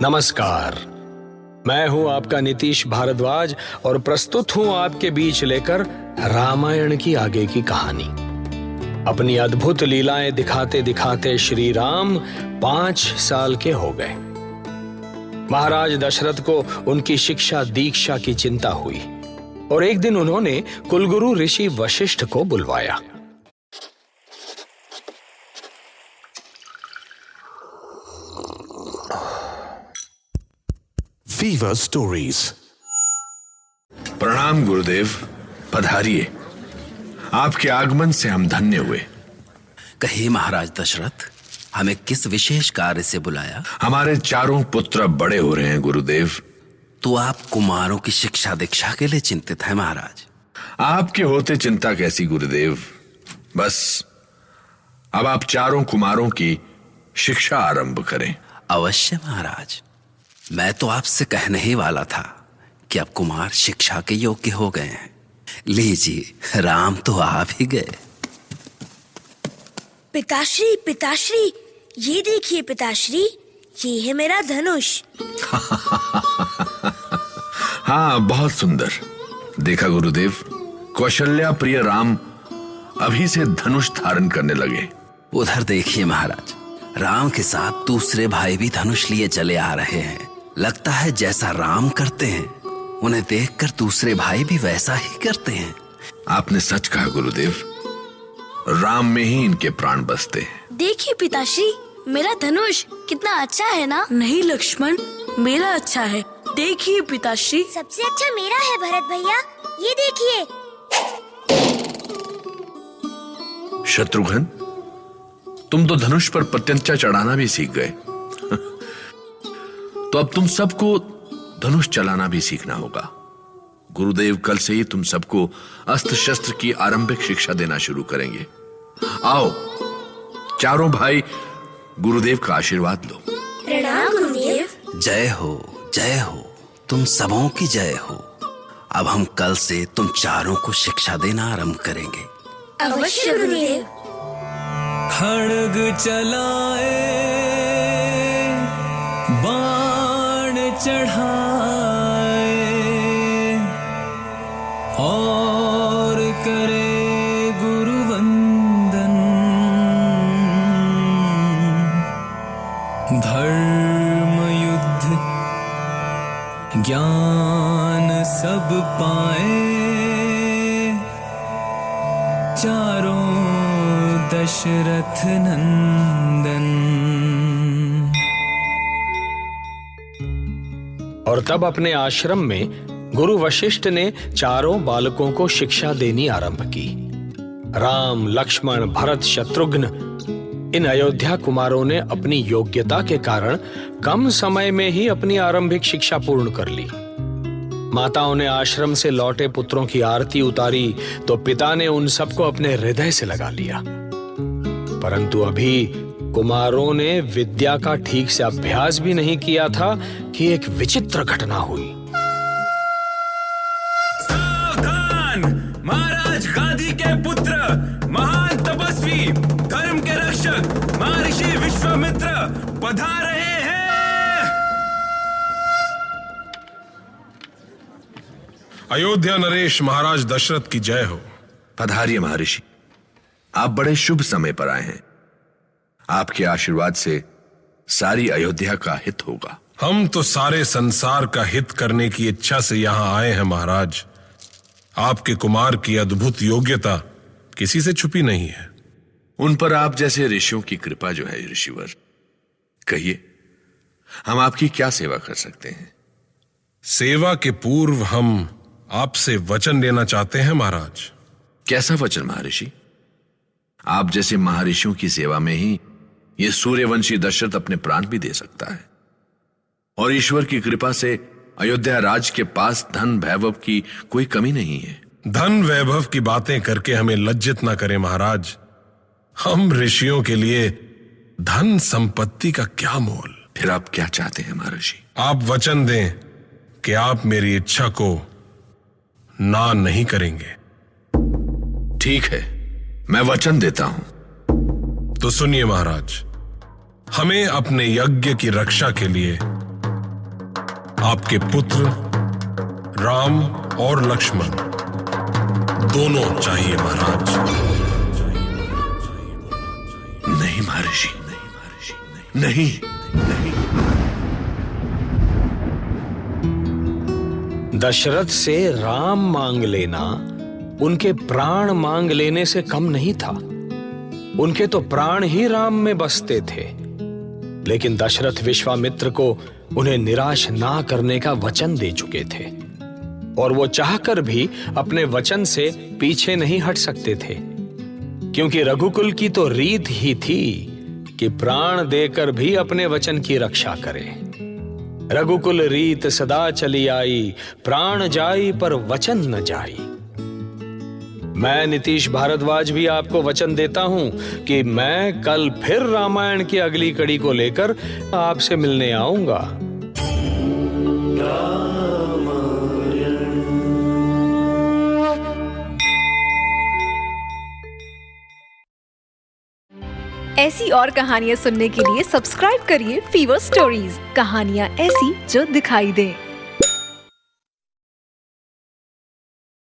नमस्कार, मैं हूं आपका नीतीश भारद्वाज और प्रस्तुत हूं आपके बीच लेकर रामायण की आगे की कहानी। अपनी अद्भुत लीलाएं दिखाते दिखाते श्री राम 5 साल के हो गए। महाराज दशरथ को उनकी शिक्षा दीक्षा की चिंता हुई और एक दिन उन्होंने कुलगुरु ऋषि वशिष्ठ को बुलवाया। Fever stories. प्रणाम गुरुदेव, पधारिए। आपके आगमन से हम धन्य हुए। कहिए महाराज दशरथ, हमें किस विशेष कार्य से बुलाया? हमारे चारों पुत्र बड़े हो रहे हैं गुरुदेव। तो आप कुमारों की शिक्षा दीक्षा के लिए चिंतित हैं महाराज? आपके होते चिंता कैसी गुरुदेव, बस अब आप चारों कुमारों की शिक्षा आरंभ करें। अवश्य महाराज, मैं तो आपसे कहने ही वाला था कि अब कुमार शिक्षा के योग्य हो गए हैं। लीजिए, राम तो आ भी गए। पिताश्री, पिताश्री, ये देखिए पिताश्री, ये है मेरा धनुष। हाँ, बहुत सुंदर। देखा गुरुदेव, कौशल्या प्रिय राम अभी से धनुष धारण करने लगे। उधर देखिए महाराज, राम के साथ दूसरे भाई भी धनुष लिए चले आ रहे हैं। लगता है जैसा राम करते हैं उन्हें देखकर दूसरे भाई भी वैसा ही करते हैं। आपने सच कहा गुरुदेव, राम में ही इनके प्राण बसते हैं। देखिए पिताश्री, मेरा धनुष कितना अच्छा है ना? नहीं लक्ष्मण, मेरा अच्छा है। देखिए पिताश्री, सबसे अच्छा मेरा है भरत भैया, ये देखिए। शत्रुघ्न, तुम तो धनुष पर प्रत्यंचा चढ़ाना भी सीख गए। तो अब तुम सबको धनुष चलाना भी सीखना होगा। गुरुदेव कल से ही तुम सबको अस्त्र शस्त्र की आरंभिक शिक्षा देना शुरू करेंगे। आओ चारों भाई, गुरुदेव का आशीर्वाद लो। प्रणाम गुरुदेव। जय हो, जय हो, तुम सबों की जय हो। अब हम कल से तुम चारों को शिक्षा देना आरंभ करेंगे। अवश्य गुरुदेव। खड्ग चलाए, बाण चढ़ाए और करे गुरुवंदन। धर्म युद्ध ज्ञान सब पाए, चारों दशरथ नंदन। और तब अपने आश्रम में गुरु वशिष्ठ ने चारों बालकों को शिक्षा देनी आरंभ की। राम, लक्ष्मण, भरत, शत्रुघ्न, इन अयोध्या कुमारों ने अपनी योग्यता के कारण कम समय में ही अपनी आरंभिक शिक्षा पूर्ण कर ली। माताओं ने आश्रम से लौटे पुत्रों की आरती उतारी तो पिता ने उन सबको अपने हृदय से लगा लिया। परंतु अभी कुमारों ने विद्या का ठीक से अभ्यास भी नहीं किया था कि एक विचित्र घटना हुई। सावधान! महाराज गादी के पुत्र, महान तपस्वी, धर्म के रक्षक महर्षि विश्वामित्र पधार रहे हैं। अयोध्या नरेश महाराज दशरथ की जय हो। पधारिए महर्षि, आप बड़े शुभ समय पर आए हैं। आपके आशीर्वाद से सारी अयोध्या का हित होगा। हम तो सारे संसार का हित करने की इच्छा से यहां आए हैं महाराज। आपके कुमार की अद्भुत योग्यता किसी से छुपी नहीं है। उन पर आप जैसे ऋषियों की कृपा जो है ऋषिवर। कहिए, हम आपकी क्या सेवा कर सकते हैं? सेवा के पूर्व हम आपसे वचन लेना चाहते हैं महाराज। कैसा वचन महर्षि? आप जैसे महर्षियों की सेवा में ही ये सूर्यवंशी दशरथ अपने प्राण भी दे सकता है। और ईश्वर की कृपा से अयोध्या राज के पास धन वैभव की कोई कमी नहीं है। धन वैभव की बातें करके हमें लज्जित ना करें महाराज। हम ऋषियों के लिए धन संपत्ति का क्या मोल। फिर आप क्या चाहते हैं महर्षि? आप वचन दें कि आप मेरी इच्छा को ना नहीं करेंगे। ठीक है, मैं वचन देता हूं। तो सुनिए महाराज, हमें अपने यज्ञ की रक्षा के लिए आपके पुत्र राम और लक्ष्मण दोनों चाहिए महाराज। नहीं महर्षि, नहीं। दशरथ से राम मांग लेना उनके प्राण मांग लेने से कम नहीं था। उनके तो प्राण ही राम में बसते थे। लेकिन दशरथ विश्वामित्र को उन्हें निराश ना करने का वचन दे चुके थे और वो चाहकर भी अपने वचन से पीछे नहीं हट सकते थे, क्योंकि रघुकुल की तो रीत ही थी कि प्राण देकर भी अपने वचन की रक्षा करे। रघुकुल रीत सदा चली आई, प्राण जाई पर वचन न जाई। मैं नीतीश भारद्वाज भी आपको वचन देता हूं कि मैं कल फिर रामायण की अगली कड़ी को लेकर आपसे मिलने आऊंगा। ऐसी और कहानियां सुनने के लिए सब्सक्राइब करिए फीवर स्टोरीज, कहानियां ऐसी जो दिखाई दें।